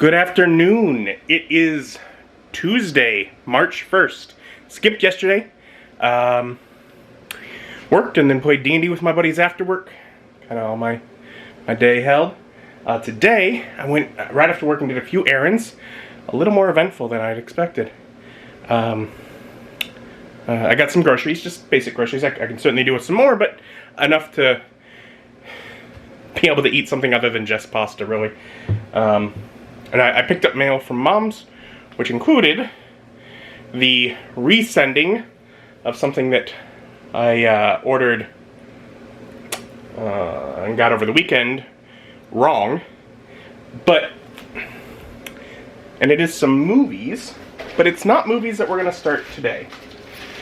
Good afternoon. It is Tuesday, March 1st. Skipped yesterday. Worked and then played D&D with my buddies after work. Kind of all my day held. Today, I went right after work and did a few errands. A little more eventful than I'd expected. I got some groceries, just basic groceries. I can certainly do with some more, but enough to be able to eat something other than just pasta, really. And I picked up mail from Mom's, which included the resending of something that I ordered and got over the weekend wrong. And it is some movies, but it's not movies that we're going to start today.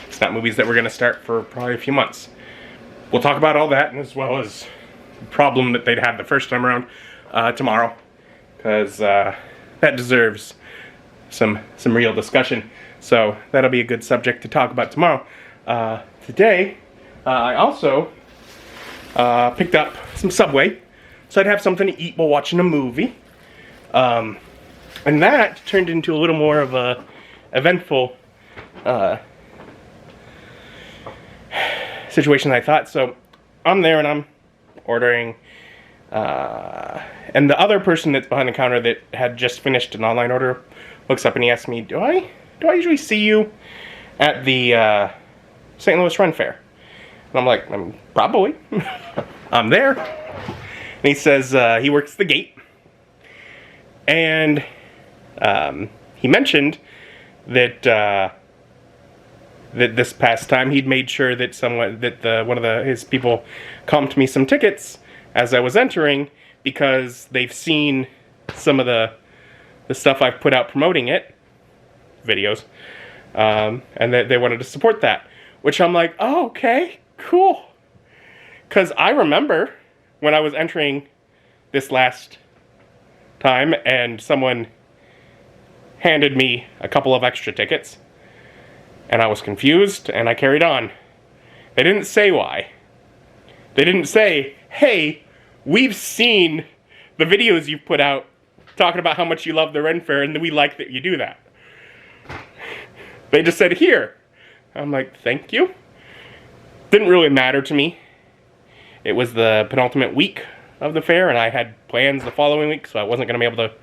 It's not movies that we're going to start for probably a few months. We'll talk about all that, as well as the problem that they'd had the first time around tomorrow. Because that deserves some real discussion. So that'll be a good subject to talk about tomorrow. Today, I also picked up some Subway, so I'd have something to eat while watching a movie. And that turned into a little more of a eventful situation than I thought. So I'm there and I'm ordering. And the other person that's behind the counter that had just finished an online order looks up and he asks me, do I usually see you at the St. Louis Run Fair? And I'm like, probably. I'm there. And he says he works the gate. And he mentioned that that this past time he'd made sure that one of his people comped me some tickets as I was entering, because they've seen some of the stuff I've put out promoting it, videos, and they wanted to support that. Which I'm like, oh, okay, cool. Because I remember when I was entering this last time and someone handed me a couple of extra tickets, and I was confused, and I carried on. They didn't say why. They didn't say, hey, we've seen the videos you've put out talking about how much you love the Ren Fair, and we like that you do that. They just said, here. I'm like, thank you. Didn't really matter to me. It was the penultimate week of the fair, and I had plans the following week, so I wasn't going to be able to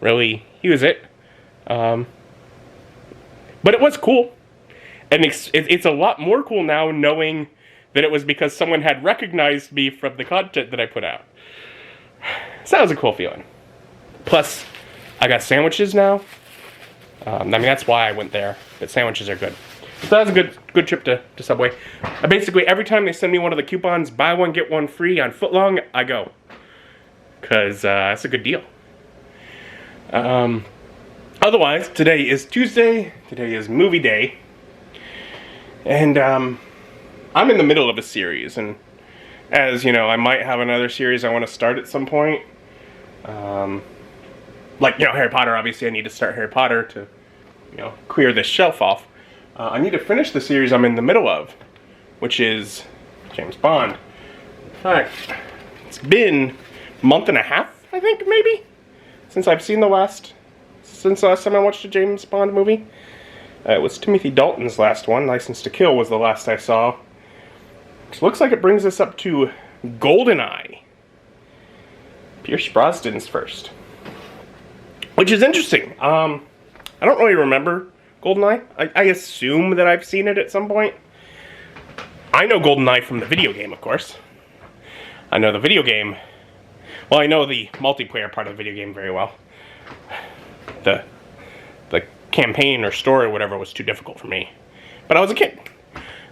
really use it. But it was cool. And it's a lot more cool now knowing that it was because someone had recognized me from the content that I put out. So that was a cool feeling. Plus, I got sandwiches now. That's why I went there. But sandwiches are good. So that was a good trip to Subway. Basically, every time they send me one of the coupons, buy one, get one free on footlong, I go. Because that's a good deal. Otherwise, today is Tuesday. Today is movie day. And I'm in the middle of a series. And as you know, I might have another series I want to start at some point. Harry Potter, obviously I need to start Harry Potter to, clear this shelf off. I need to finish the series I'm in the middle of, which is James Bond. In fact, it's been a month and a half, I think, maybe, since the last time I watched a James Bond movie. It was Timothy Dalton's last one. License to Kill was the last I saw. Which looks like it brings us up to GoldenEye. Pierce Brosnan's first. Which is interesting. I don't really remember GoldenEye. I assume that I've seen it at some point. I know GoldenEye from the video game, of course. I know the video game. Well, I know the multiplayer part of the video game very well. The campaign or story or whatever was too difficult for me. But I was a kid.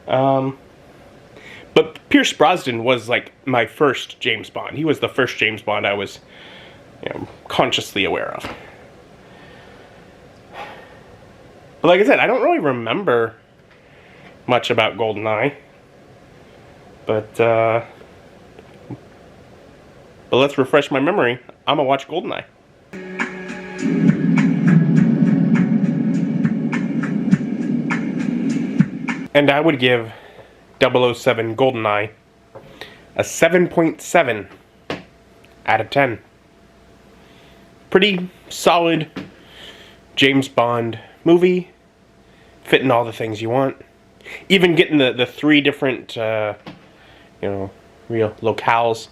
But Pierce Brosnan was like my first James Bond. He was the first James Bond I was consciously aware of. But like I said, I don't really remember much about GoldenEye. But let's refresh my memory. I'm gonna watch GoldenEye. And I would give 007 GoldenEye a 7.7 out of 10. pretty solid James Bond movie, fitting all the things you want. Even getting the 3 different, real locales.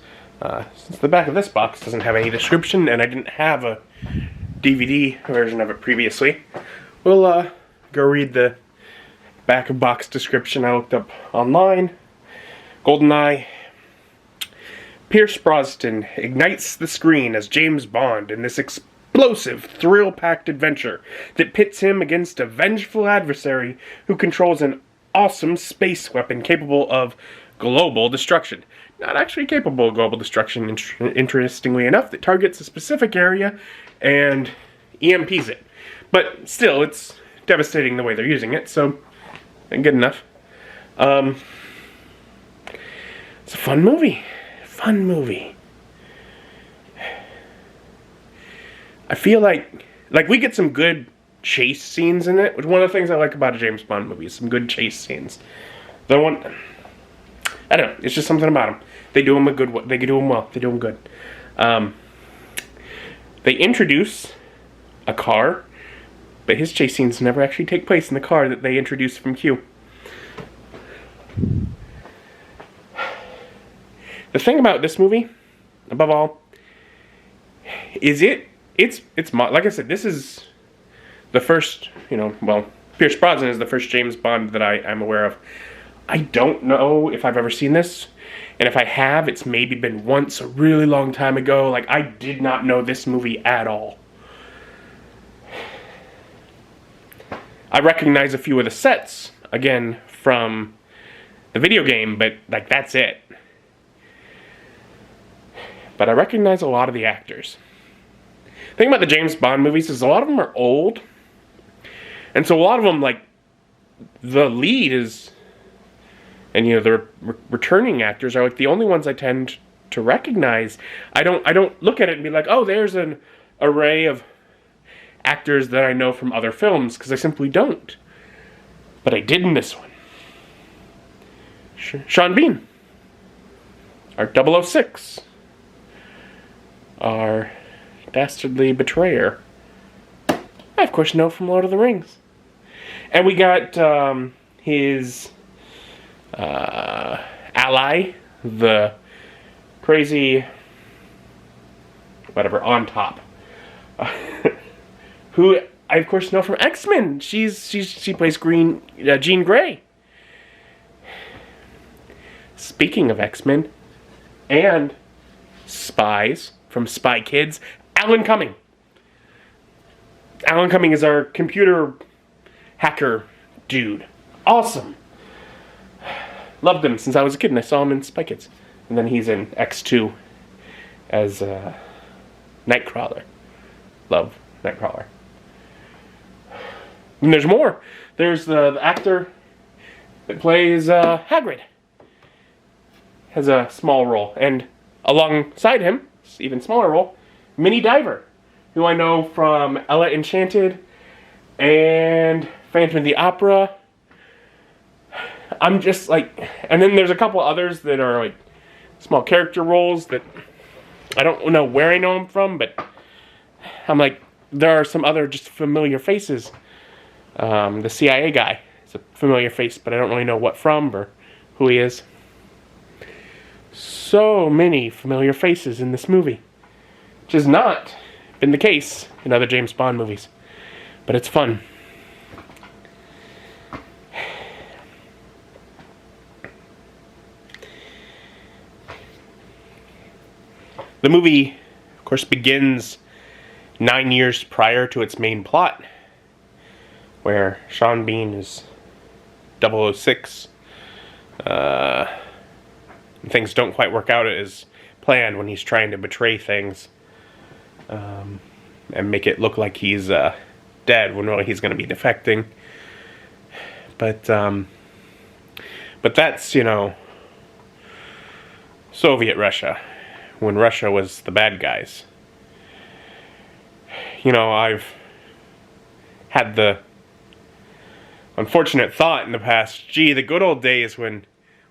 Since the back of this box doesn't have any description, and I didn't have a DVD version of it previously, we'll go read the back of box description I looked up online. GoldenEye. Pierce Brosnan ignites the screen as James Bond in this explosive, thrill-packed adventure that pits him against a vengeful adversary who controls an awesome space weapon capable of global destruction. Not actually capable of global destruction, interestingly enough, that targets a specific area and EMPs it. But still, it's devastating the way they're using it, so good enough. It's a fun movie. Fun movie. I feel like we get some good chase scenes in it, which one of the things I like about a James Bond movie is some good chase scenes. I don't know, it's just something about them. They do them they do them well. They do them good. They introduce a car, but his chase scenes never actually take place in the car that they introduce from Q. The thing about this movie, above all, is it's like I said, this is the first, Pierce Brosnan is the first James Bond that I'm aware of. I don't know if I've ever seen this, and if I have, it's maybe been once a really long time ago. Like, I did not know this movie at all. I recognize a few of the sets, again, from the video game, but, that's it. But I recognize a lot of the actors. The thing about the James Bond movies is a lot of them are old. And so a lot of them, the lead is, and the returning actors are the only ones I tend to recognize. I don't look at it and be like, oh, there's an array of actors that I know from other films, because I simply don't. But I did in this one. Sean Bean, our 006. Our dastardly betrayer. I, of course, know from Lord of the Rings. And we got his ally, the crazy, on top, who I, of course, know from X-Men. She plays Jean Grey. Speaking of X-Men and spies from Spy Kids, Alan Cumming. Alan Cumming is our computer hacker dude. Awesome. Loved him since I was a kid and I saw him in Spy Kids. And then he's in X2 as Nightcrawler. Love Nightcrawler. And there's more. There's the actor that plays Hagrid. Has a small role. And alongside him, even smaller role, Minnie Diver, who I know from Ella Enchanted and Phantom of the Opera. I'm just and then there's a couple others that are small character roles that I don't know where I know them from, but I'm there are some other just familiar faces. The CIA guy is a familiar face, but I don't really know what from or who he is. So many familiar faces in this movie, which has not been the case in other James Bond movies, but it's fun. The movie, of course, begins 9 years prior to its main plot, where Sean Bean is 006. Things don't quite work out as planned when he's trying to betray things and make it look like he's dead when really he's going to be defecting. But that's, Soviet Russia, when Russia was the bad guys. I've had the unfortunate thought in the past, gee, the good old days when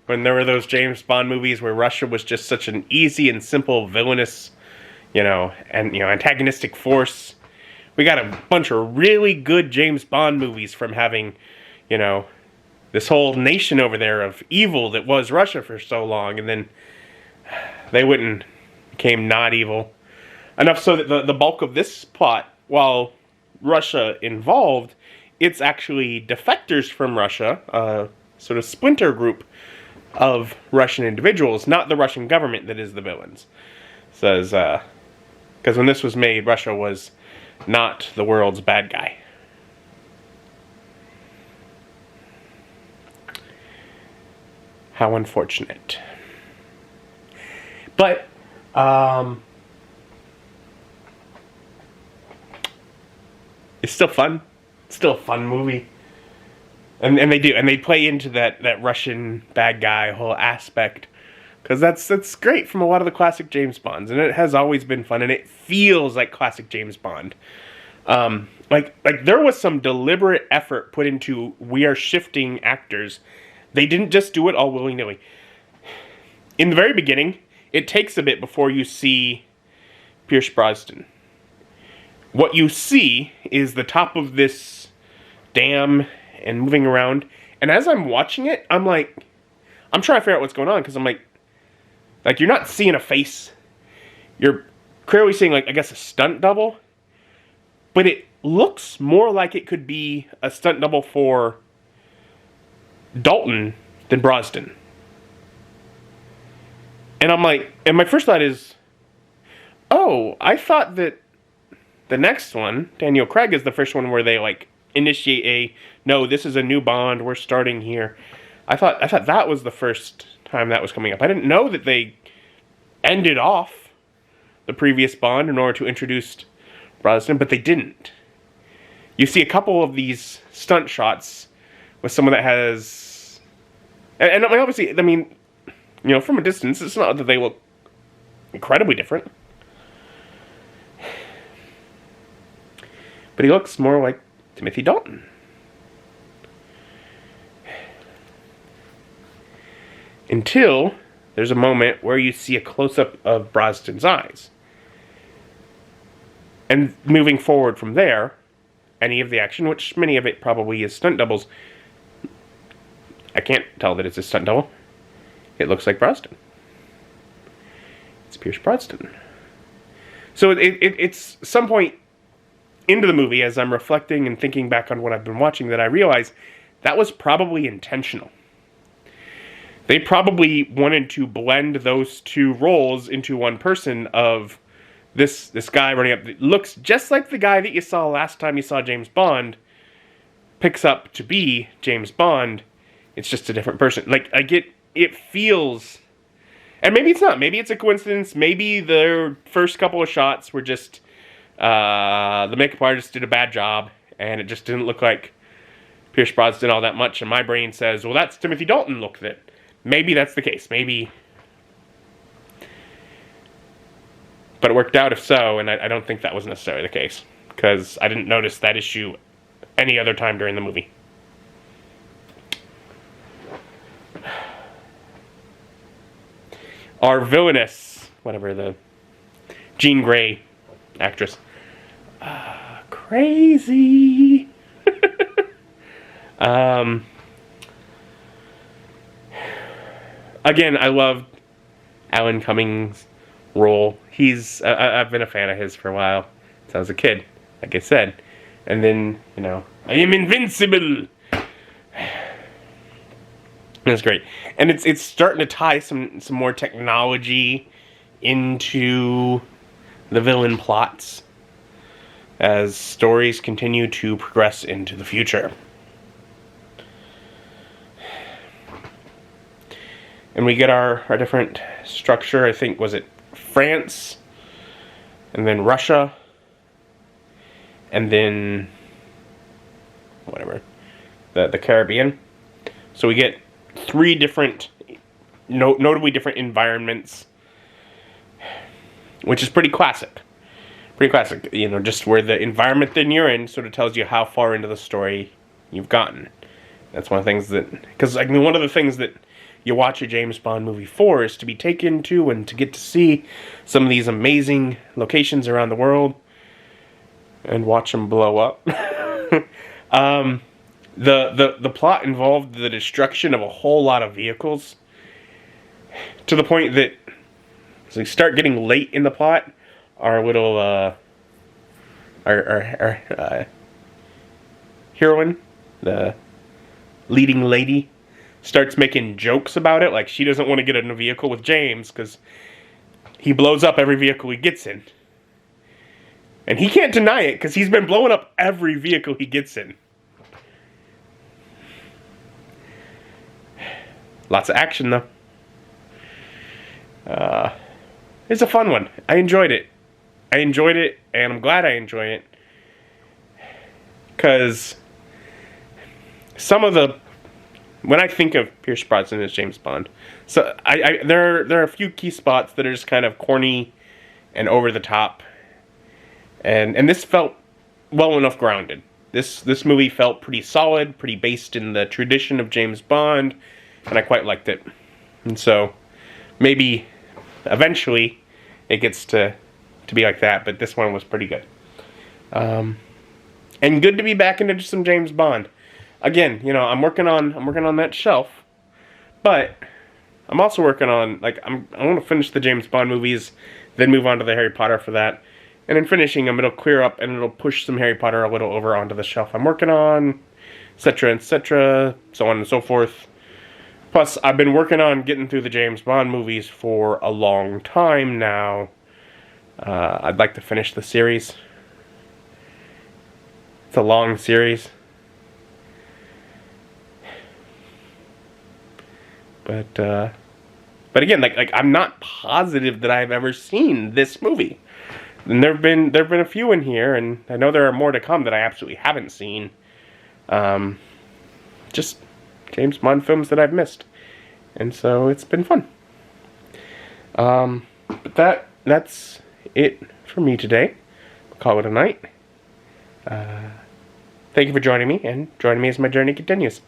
there were those James Bond movies where Russia was just such an easy and simple villainous, antagonistic force. We got a bunch of really good James Bond movies from having, this whole nation over there of evil that was Russia for so long, and then they became not evil. Enough so that the bulk of this plot, while Russia involved, it's actually defectors from Russia, a sort of splinter group of Russian individuals, not the Russian government that is the villains. Says, because when this was made, Russia was not the world's bad guy. How unfortunate. But, it's still fun. It's still a fun movie. And they play into that Russian bad guy whole aspect. Because that's great from a lot of the classic James Bonds, and it has always been fun, and it feels like classic James Bond. Like there was some deliberate effort put into, we are shifting actors. They didn't just do it all willy-nilly. In the very beginning, it takes a bit before you see Pierce Brosnan. What you see is the top of this dam and moving around, and as I'm watching it, I'm trying to figure out what's going on, because I'm like, you're not seeing a face. You're clearly seeing, I guess, a stunt double. But it looks more like it could be a stunt double for Dalton than Brosnan. And I'm like, and my first thought is, oh, I thought that the next one, Daniel Craig, is the first one where they, initiate no, this is a new Bond, we're starting here. I thought that was the first time that was coming up. I didn't know that they ended off the previous Bond in order to introduce Brosnan, but they didn't. You see a couple of these stunt shots with someone that has, and obviously, from a distance, it's not that they look incredibly different, but he looks more like Timothy Dalton. Until there's a moment where you see a close-up of Brosnan's eyes. And moving forward from there, any of the action, which many of it probably is stunt doubles, I can't tell that it's a stunt double. It looks like Brosnan. It's Pierce Brosnan. So it's some point into the movie, as I'm reflecting and thinking back on what I've been watching, that I realize that was probably intentional. They probably wanted to blend those two roles into one person of this guy running up that looks just like the guy that you saw last time you saw James Bond, picks up to be James Bond. It's just a different person. It feels, and maybe it's not. Maybe it's a coincidence. Maybe the first couple of shots were just the makeup artist did a bad job, and it just didn't look like Pierce Brosnan all that much. And my brain says, well, that's Timothy Dalton look that. Maybe that's the case. Maybe. But it worked out if so, and I don't think that was necessarily the case. Because I didn't notice that issue any other time during the movie. Our villainess, whatever, the Jean Grey actress. Crazy. Again, I love Alan Cummings' role. I've been a fan of his for a while, since I was a kid, like I said. And then, I am invincible! That's great. And it's starting to tie some more technology into the villain plots as stories continue to progress into the future. And we get our different structure. I think, was it France, and then Russia, and then whatever, the Caribbean. So we get 3 different, notably different environments, which is pretty classic. Pretty classic, just where the environment that you're in sort of tells you how far into the story you've gotten. That's one of the things that, because one of the things that you watch a James Bond movie for, is to be taken to and to get to see some of these amazing locations around the world and watch them blow up. The plot involved the destruction of a whole lot of vehicles, to the point that as we start getting late in the plot, our little our heroine, the leading lady, starts making jokes about it, like she doesn't want to get in a vehicle with James because he blows up every vehicle he gets in. And he can't deny it because he's been blowing up every vehicle he gets in. Lots of action, though. It's a fun one. I enjoyed it. And I'm glad I enjoy it. Because when I think of Pierce Brosnan as James Bond, so there are a few key spots that are just kind of corny and over the top. And this felt well enough grounded. This movie felt pretty solid, pretty based in the tradition of James Bond, and I quite liked it. And so maybe eventually it gets to be like that, but this one was pretty good. And good to be back into some James Bond. Again, you know, I'm working on that shelf, but I'm also working on, like, I want to finish the James Bond movies, then move on to the Harry Potter for that. And in finishing them, it'll clear up and it'll push some Harry Potter a little over onto the shelf I'm working on, etc., so on and so forth. Plus, I've been working on getting through the James Bond movies for a long time now. I'd like to finish the series. It's a long series. But again, like I'm not positive that I've ever seen this movie. And there've been a few in here, and I know there are more to come that I absolutely haven't seen. Just James Bond films that I've missed, and so it's been fun. But that's it for me today. We'll call it a night. Thank you for joining me, and joining me as my journey continues.